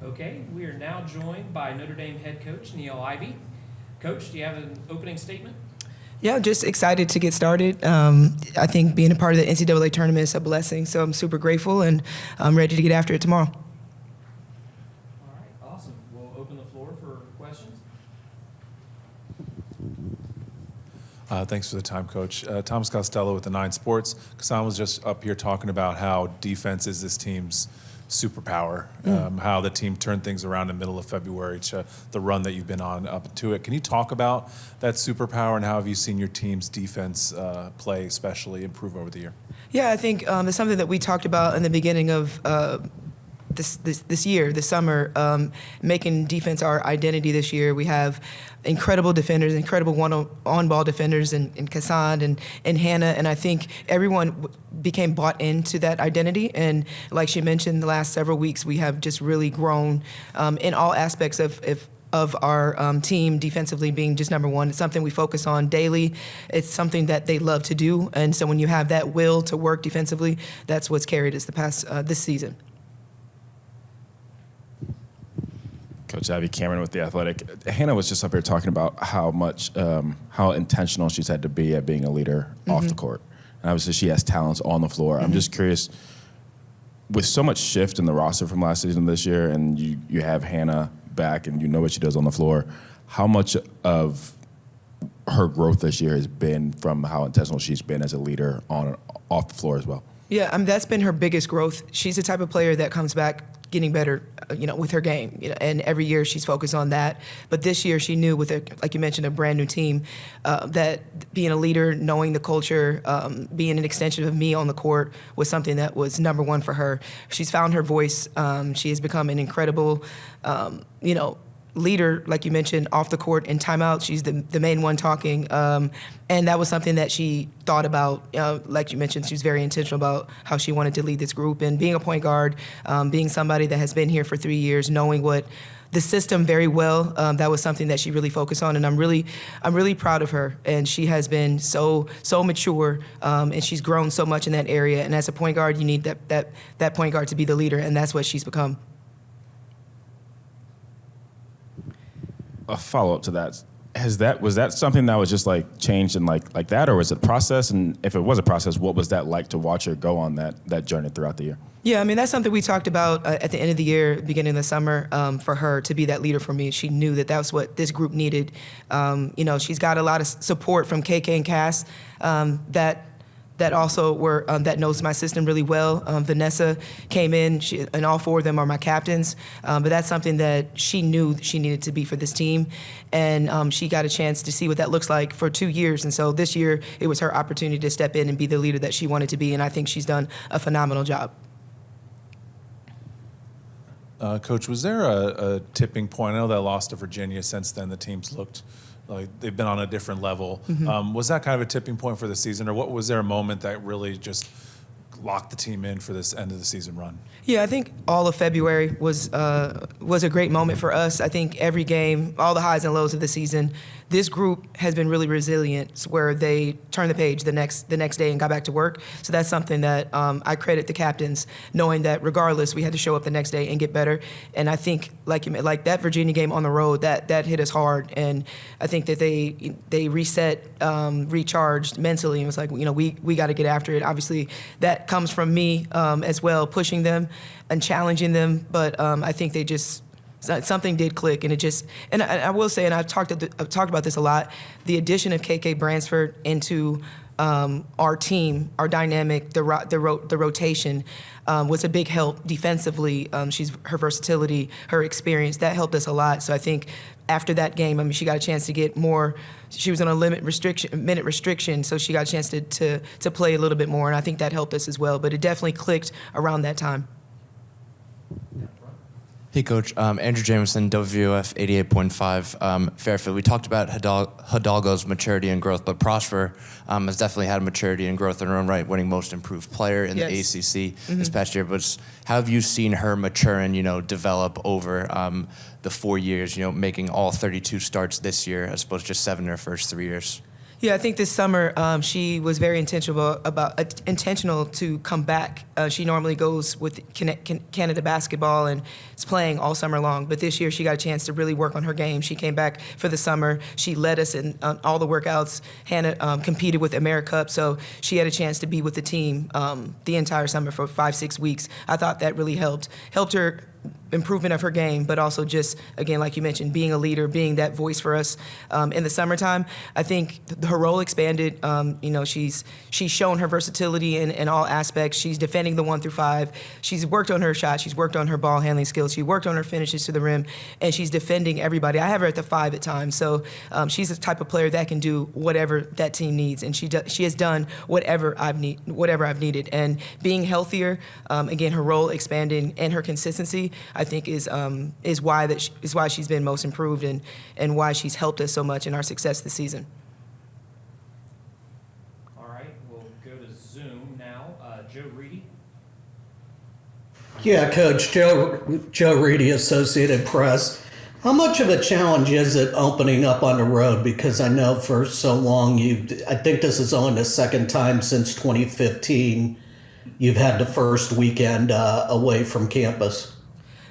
Okay, we are now joined by Notre Dame head coach Niele Ivey. Coach, do you have an opening statement? Yeah, just excited to get started. I think being a part of the NCAA tournament is a blessing, so I'm super grateful, and I'm ready to get after it tomorrow. All right, awesome. We'll open the floor for questions. Thanks for the time, Coach. Thomas Costello with the 9 Sports. Cassandre was just up here talking about how defense is this team's superpower, how the team turned things around in the middle of February to the run that you've been on up to it. Can you talk about that superpower and how have you seen your team's defense play, especially improve over the year? Yeah, I think it's something that we talked about in the beginning of this year, this summer, making defense our identity this year. We have incredible defenders, incredible on-ball defenders in Cassandre and Hannah, and I think everyone became bought into that identity. And like she mentioned, the last several weeks, we have just really grown in all aspects of our team defensively being just number one. It's something we focus on daily. It's something that they love to do. And so when you have that will to work defensively, that's what's carried us this season. Coach Ivey, Cameron with The Athletic. Hannah was just up here talking about how intentional she's had to be at being a leader off the court. And obviously she has talents on the floor. I'm just curious, with so much shift in the roster from last season to this year, and you have Hannah back and you know what she does on the floor, how much of her growth this year has been from how intentional she's been as a leader on and off the floor as well? Yeah, that's been her biggest growth. She's the type of player that comes back getting better, with her game, and every year she's focused on that. But this year she knew with, like you mentioned, a brand new team, that being a leader, knowing the culture, being an extension of me on the court was something that was number one for her. She's found her voice. She has become an incredible, leader, like you mentioned, off the court in timeout. She's the main one talking, and that was something that she thought about. Like you mentioned, she was very intentional about how she wanted to lead this group. And being a point guard, being somebody that has been here for 3 years, knowing what the system very well, that was something that she really focused on. And I'm really proud of her. And she has been so mature, and she's grown so much in that area. And as a point guard, you need that point guard to be the leader, and that's what she's become. A follow-up to that, was that something that was just like changed and like that, or was it a process? And if it was a process, what was that like to watch her go on that journey throughout the year? Yeah, that's something we talked about at the end of the year, beginning of the summer, for her to be that leader for me. She knew that was what this group needed. She's got a lot of support from KK and Cass, that also that knows my system really well. Vanessa came in, and all 4 of them are my captains. But that's something that she knew she needed to be for this team. And she got a chance to see what that looks like for 2 years. And so this year, it was her opportunity to step in and be the leader that she wanted to be. And I think she's done a phenomenal job. Coach, was there a tipping point? I know that loss to Virginia, since then the team's looked like they've been on a different level. Was that kind of a tipping point for the season, or was there a moment that really just locked the team in for this end of the season run? Yeah, I think all of February was a great moment for us. I think every game, all the highs and lows of the season, this group has been really resilient, where they turned the page the next day and got back to work. So that's something that I credit the captains, knowing that regardless, we had to show up the next day and get better. And I think like that Virginia game on the road, that hit us hard. And I think that they reset, recharged mentally, and was like, we got to get after it. Obviously, that comes from me as well, pushing them and challenging them. But I think they just, something did click, and I will say, and I've talked about this a lot, the addition of KK Bransford into our team, our dynamic, the rotation, was a big help defensively. Her versatility, her experience, that helped us a lot. So I think after that game, she got a chance to get more. She was on a minute restriction, so she got a chance to play a little bit more, and I think that helped us as well. But it definitely clicked around that time. Hey, Coach. Andrew Jameson, WVOF 88.5, Fairfield. We talked about Hidalgo's maturity and growth, but Prosper has definitely had maturity and growth in her own right, winning Most Improved Player in the ACC this past year. But how have you seen her mature and, develop over the 4 years, making all 32 starts this year as opposed to just 7 in her first 3 years? Yeah, I think this summer she was very intentional to come back. She normally goes with Canada basketball and is playing all summer long. But this year she got a chance to really work on her game. She came back for the summer. She led us in all the workouts. Hannah competed with AmeriCup, so she had a chance to be with the team the entire summer for 5-6 weeks. I thought that really helped her improvement of her game, but also just, again, like you mentioned, being a leader, being that voice for us in the summertime. I think her role expanded. She's shown her versatility in all aspects. She's defending the 1 through 5. She's worked on her shot. She's worked on her ball handling skills. She worked on her finishes to the rim, and she's defending everybody. I have her at the 5 at times, so she's the type of player that can do whatever that team needs, and she has done whatever I've needed. And being healthier, again, her role expanding and her consistency, I think is why she's been most improved and why she's helped us so much in our success this season. All right, we'll go to Zoom now. Joe Reedy. Yeah, Coach, Joe Reedy, Associated Press. How much of a challenge is it opening up on the road? Because I know for so long I think this is only the second time since 2015 you've had the first weekend away from campus.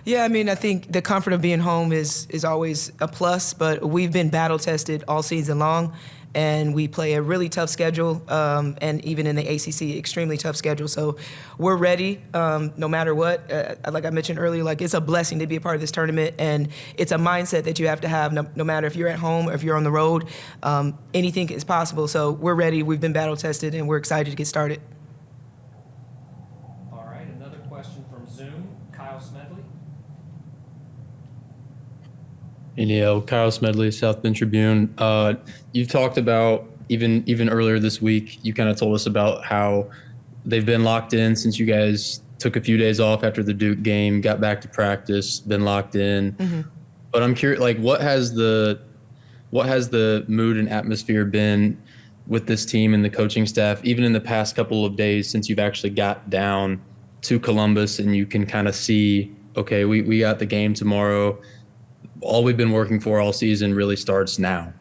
Yeah, I mean, I think the comfort of being home is always a plus, but we've been battle tested all season long, and we play a really tough schedule, and even in the ACC, extremely tough schedule. So we're ready no matter what. Like I mentioned earlier, like it's a blessing to be a part of this tournament, and it's a mindset that you have to have no matter if you're at home or if you're on the road. Anything is possible. So we're ready. We've been battle tested, and we're excited to get started. All right, another question from Zoom. Kyle Smedley. Niele, Kyle Smedley, South Bend Tribune. You've talked about, even earlier this week, you kind of told us about how they've been locked in since you guys took a few days off after the Duke game, got back to practice, been locked in. Mm-hmm. But I'm curious, like, what has the mood and atmosphere been with this team and the coaching staff, even in the past couple of days since you've actually got down to Columbus and you can kind of see, okay, we got the game tomorrow. All we've been working for all season really starts now.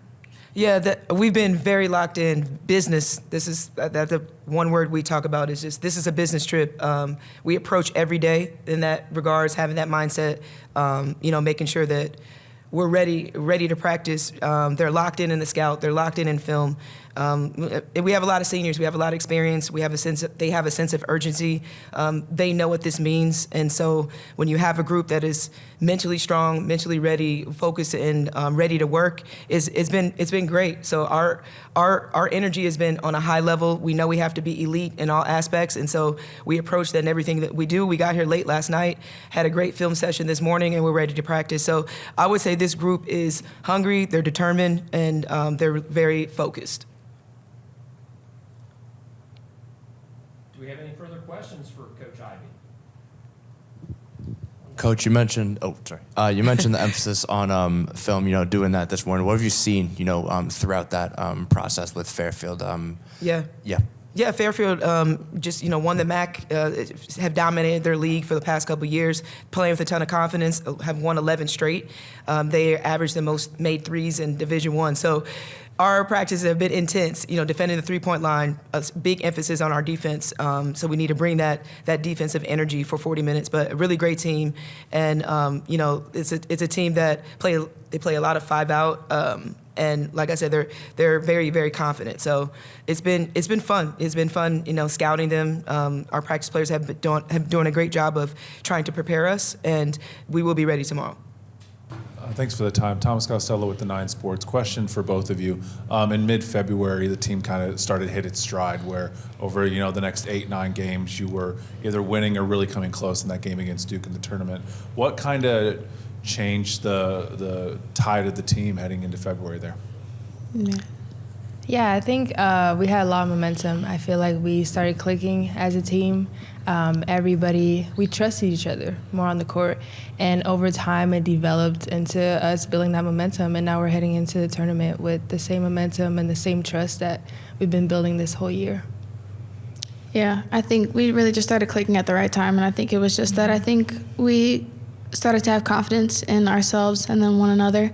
Yeah, we've been very locked in. Business. This is the one word we talk about is just this is a business trip. We approach every day in that regards, having that mindset. Making sure that we're ready to practice. They're locked in the scout. They're locked in film. We have a lot of seniors. We have a lot of experience. They have a sense of urgency. They know what this means. And so when you have a group that is mentally strong, mentally ready, focused, and ready to work, it's been great. So our energy has been on a high level. We know we have to be elite in all aspects, and so we approach that in everything that we do. We got here late last night, had a great film session this morning, and we're ready to practice. So I would say this group is hungry, they're determined, and they're very focused. Do we have any further questions for Coach Ivey? Coach, you mentioned you mentioned the emphasis on film. Doing that this morning. What have you seen? Throughout that process with Fairfield. Yeah, Fairfield just won the MAC, have dominated their league for the past couple of years, playing with a ton of confidence, have won 11 straight. They average the most made threes in Division I. So our practices have been intense, defending the three-point line, a big emphasis on our defense. So we need to bring that defensive energy for 40 minutes. But a really great team, and it's a team that play a lot of 5-out. And like I said, they're very, very confident. So it's been fun. It's been fun, scouting them. Our practice players have doing a great job of trying to prepare us, and we will be ready tomorrow. Thanks for the time. Thomas Costello with the 9 Sports. Question for both of you. In mid-February, the team kind of started to hit its stride where over, the next 8-9 games, you were either winning or really coming close in that game against Duke in the tournament. What kind of changed the tide of the team heading into February there? Yeah, I think we had a lot of momentum. I feel like we started clicking as a team. We trusted each other more on the court. And over time, it developed into us building that momentum. And now we're heading into the tournament with the same momentum and the same trust that we've been building this whole year. Yeah, I think we really just started clicking at the right time. And I think it was just that I think we started to have confidence in ourselves and then one another.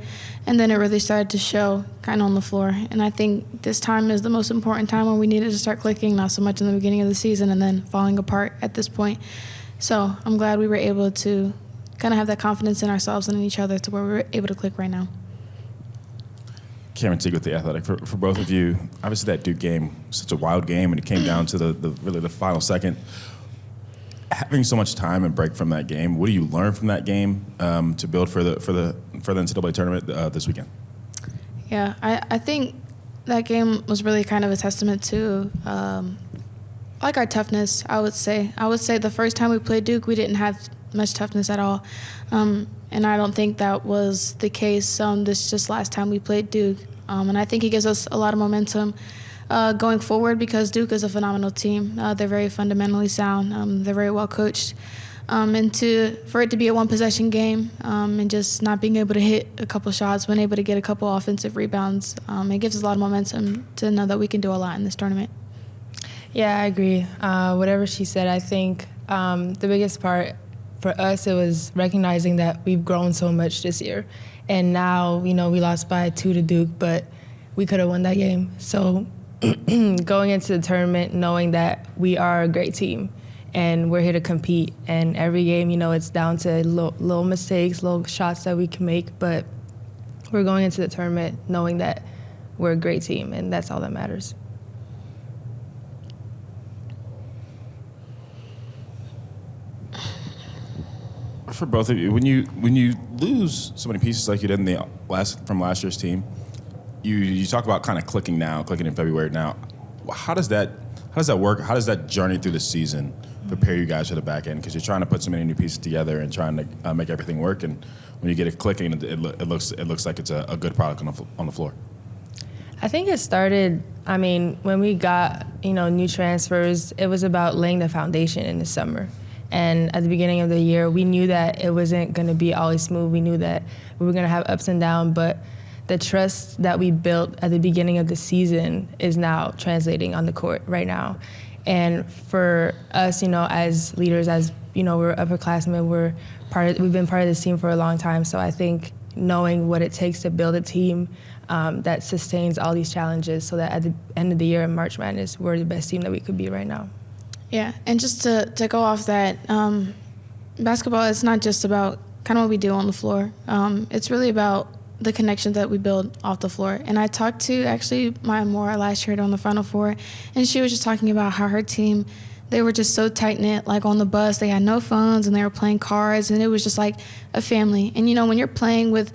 And then it really started to show kind of on the floor. And I think this time is the most important time when we needed to start clicking, not so much in the beginning of the season and then falling apart at this point. So I'm glad we were able to kind of have that confidence in ourselves and in each other to where we're able to click right now. Cameron Teague with The Athletic. For both of you, obviously that Duke game was such a wild game, and it came down to the final second. Having so much time and break from that game, what do you learn from that game to build for the NCAA tournament this weekend? Yeah, I think that game was really kind of a testament to like our toughness, I would say. I would say the first time we played Duke, we didn't have much toughness at all. And I don't think that was the case this just last time we played Duke. And I think it gives us a lot of momentum going forward because Duke is a phenomenal team. They're very fundamentally sound. They're very well coached. And for it to be a one-possession game and just not being able to hit a couple shots, being able to get a couple offensive rebounds, it gives us a lot of momentum to know that we can do a lot in this tournament. Yeah, I agree. Whatever she said, I think the biggest part for us, it was recognizing that we've grown so much this year. And now, we lost by 2 to Duke, but we could have won that game. So going into the tournament, knowing that we are a great team and we're here to compete. And every game, it's down to little mistakes, little shots that we can make. But we're going into the tournament knowing that we're a great team, and that's all that matters. For both of you, when you lose so many pieces like you did from last year's team, you talk about kind of clicking in February now. How does that work? How does that journey through the season prepare you guys for the back end? Because you're trying to put so many new pieces together and trying to make everything work. And when you get it clicking, it looks like it's a good product on the floor. I think it started, when we got, new transfers, it was about laying the foundation in the summer. And at the beginning of the year, we knew that it wasn't going to be always smooth. We knew that we were going to have ups and downs, but the trust that we built at the beginning of the season is now translating on the court right now. And for us, as leaders, as, we're upperclassmen, we've been part of this team for a long time. So I think knowing what it takes to build a team that sustains all these challenges so that at the end of the year in March Madness, we're the best team that we could be right now. Yeah, and just to go off that, basketball is not just about kind of what we do on the floor. It's really about the connection that we build off the floor. And I talked to actually Maya Moore last year on the Final Four, and she was just talking about how her team, they were just so tight-knit, like on the bus. They had no phones, and they were playing cards, and it was just like a family. And, when you're playing with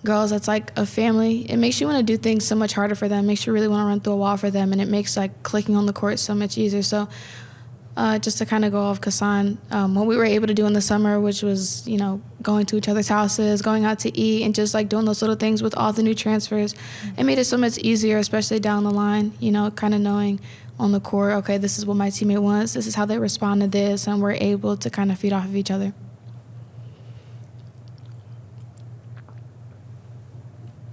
girls that's like a family, it makes you want to do things so much harder for them. It makes you really want to run through a wall for them, and it makes like clicking on the court so much easier. So just to kind of go off Cassandre, what we were able to do in the summer, which was, going to each other's houses, going out to eat, and just like doing those little things with all the new transfers, it made it so much easier, especially down the line, kind of knowing on the court, okay, this is what my teammate wants, this is how they respond to this, and we're able to kind of feed off of each other.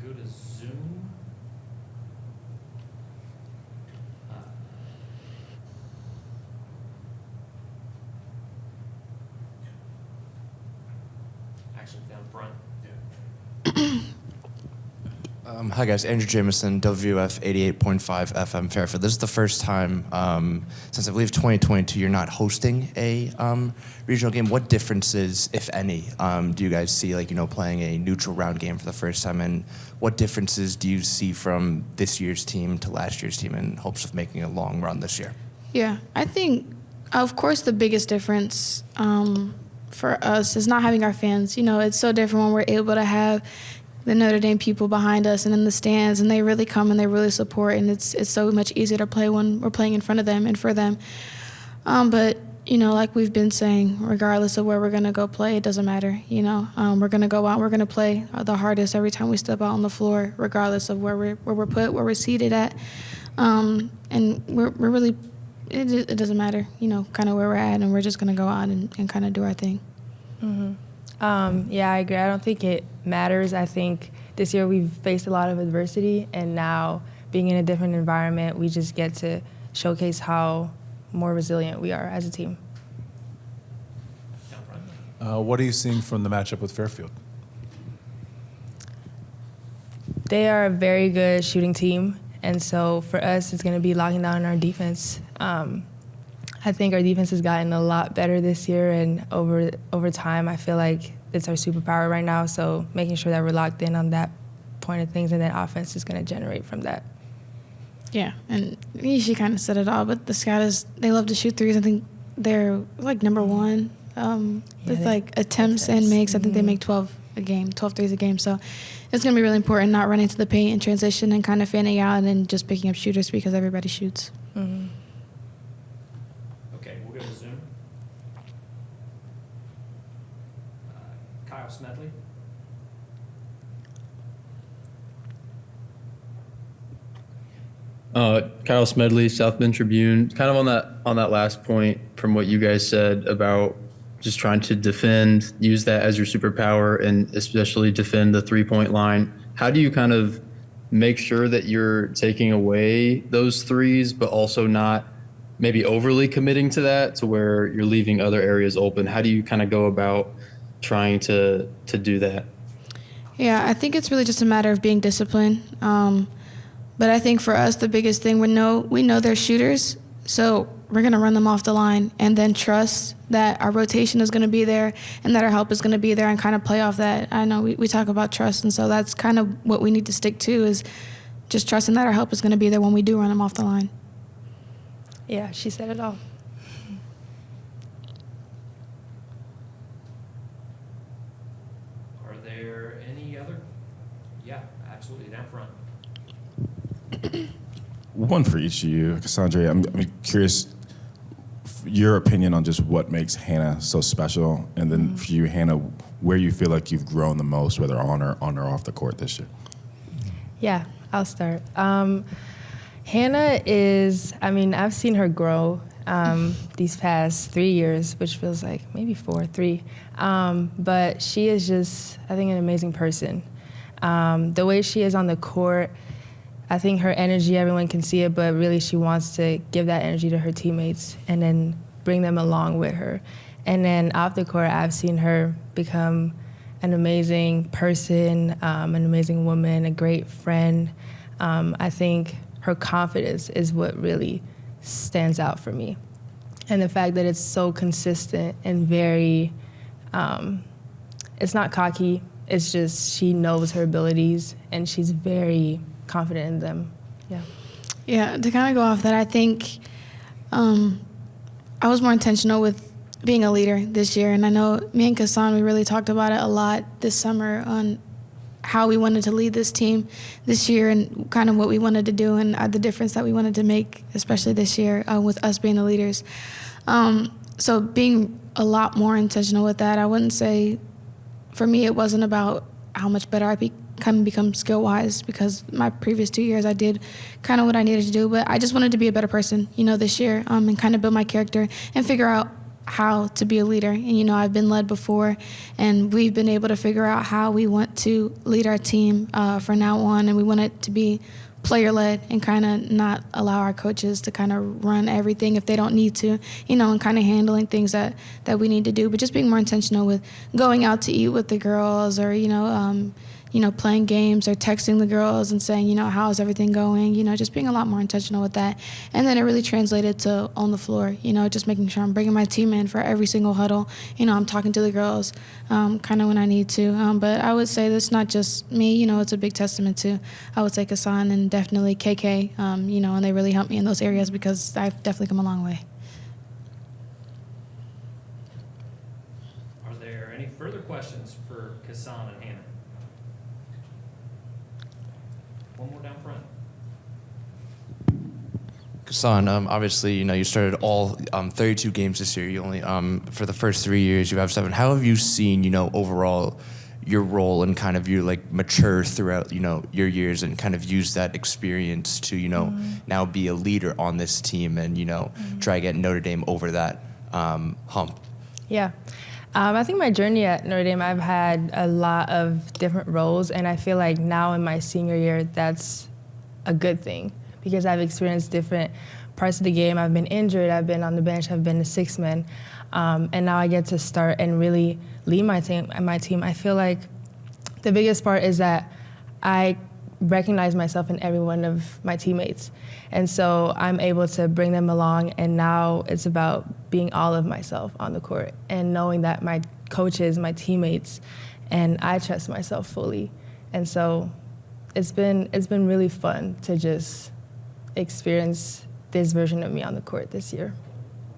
Go to Zoom. Actually, down front. Hi guys, Andrew Jameson, WF 88.5 FM Fairfield. This is the first time since I believe 2022 you're not hosting a regional game. What differences, if any, do you guys see, playing a neutral round game for the first time? And what differences do you see from this year's team to last year's team in hopes of making a long run this year? Yeah, I think, of course, the biggest difference for us is not having our fans. It's so different when we're able to have the Notre Dame people behind us and in the stands, and they really come and they really support, and it's so much easier to play when we're playing in front of them and for them. But, like we've been saying, regardless of where we're going to go play, it doesn't matter. We're going to go out, we're going to play the hardest every time we step out on the floor, regardless of where we're put, where we're seated at. And we're really, it doesn't matter, kind of where we're at, and we're just going to go out and kind of do our thing. Mm-hmm. Yeah, I agree. I don't think it matters. I think this year we've faced a lot of adversity, and now being in a different environment, we just get to showcase how more resilient we are as a team. What are you seeing from the matchup with Fairfield? They are a very good shooting team, and so for us, it's going to be locking down our defense. I think our defense has gotten a lot better this year, and over time, I feel like it's our superpower right now. So making sure that we're locked in on that point of things, and then offense is going to generate from that. Yeah, and she kind of said it all, but the Scouters, they love to shoot threes. I think they're like number one with like attempts and makes. I think they make 12 threes a game. So it's going to be really important not running to the paint in transition and kind of fanning out and then just picking up shooters because everybody shoots. Mm-hmm. Okay, we'll go to Zoom. Kyle Smedley. Kyle Smedley, South Bend Tribune. Kind of on that last point from what you guys said about just trying to defend, use that as your superpower, and especially defend the three-point line. How do you kind of make sure that you're taking away those threes, but also not maybe overly committing to that to where you're leaving other areas open? How do you kind of go about trying to do that? Yeah, I think it's really just a matter of being disciplined. But I think for us, the biggest thing, we know they're shooters, so we're going to run them off the line and then trust that our rotation is going to be there and that our help is going to be there and kind of play off that. I know we talk about trust, and so that's kind of what we need to stick to is just trusting that our help is going to be there when we do run them off the line. Yeah, she said it all. Are there any other? Yeah, absolutely, down front. One for each of you. Cassandre, I'm curious your opinion on just what makes Hannah so special, and then for you, Hannah, where you feel like you've grown the most, whether on or off the court this year. Yeah, I'll start. Hannah is, I've seen her grow these past 3 years, which feels like maybe 3. But she is just, I think, an amazing person. The way she is on the court, I think her energy, everyone can see it, but really she wants to give that energy to her teammates and then bring them along with her. And then off the court, I've seen her become an amazing person, an amazing woman, a great friend. I think her confidence is what really stands out for me. And the fact that it's so consistent and very, it's not cocky, it's just she knows her abilities and she's very confident in them. Yeah, to kind of go off that, I think I was more intentional with being a leader this year, and I know me and Cassandre, we really talked about it a lot this summer on how we wanted to lead this team this year and kind of what we wanted to do and the difference that we wanted to make, especially this year with us being the leaders. So being a lot more intentional with that, I wouldn't say, for me, it wasn't about how much better I become skill-wise, because my previous 2 years I did kind of what I needed to do, but I just wanted to be a better person, this year, and kind of build my character and figure out how to be a leader. And, I've been led before, and we've been able to figure out how we want to lead our team from now on, and we want it to be player-led and kind of not allow our coaches to kind of run everything if they don't need to, and kind of handling things that we need to do, but just being more intentional with going out to eat with the girls or, playing games or texting the girls and saying, how's everything going, just being a lot more intentional with that. And then it really translated to on the floor, just making sure I'm bringing my team in for every single huddle. I'm talking to the girls kind of when I need to. But I would say that's not just me, it's a big testament to, I would say, Cassandre and definitely KK, and they really helped me in those areas because I've definitely come a long way. Are there any further questions for Cassandre and Hannah? One more down front. Cassandre, obviously, you started all 32 games this year. You only, for the first 3 years, you have 7. How have you seen, overall your role and kind of you mature throughout, your years and kind of use that experience to, now be a leader on this team and, try to get Notre Dame over that hump? Yeah. I think my journey at Notre Dame, I've had a lot of different roles, and I feel like now in my senior year, that's a good thing because I've experienced different parts of the game. I've been injured, I've been on the bench, I've been a six-man. And now I get to start and really lead my team. I feel like the biggest part is that I recognize myself in every one of my teammates. And so I'm able to bring them along, and now it's about being all of myself on the court and knowing that my coaches, my teammates, and I trust myself fully. And so it's been really fun to just experience this version of me on the court this year.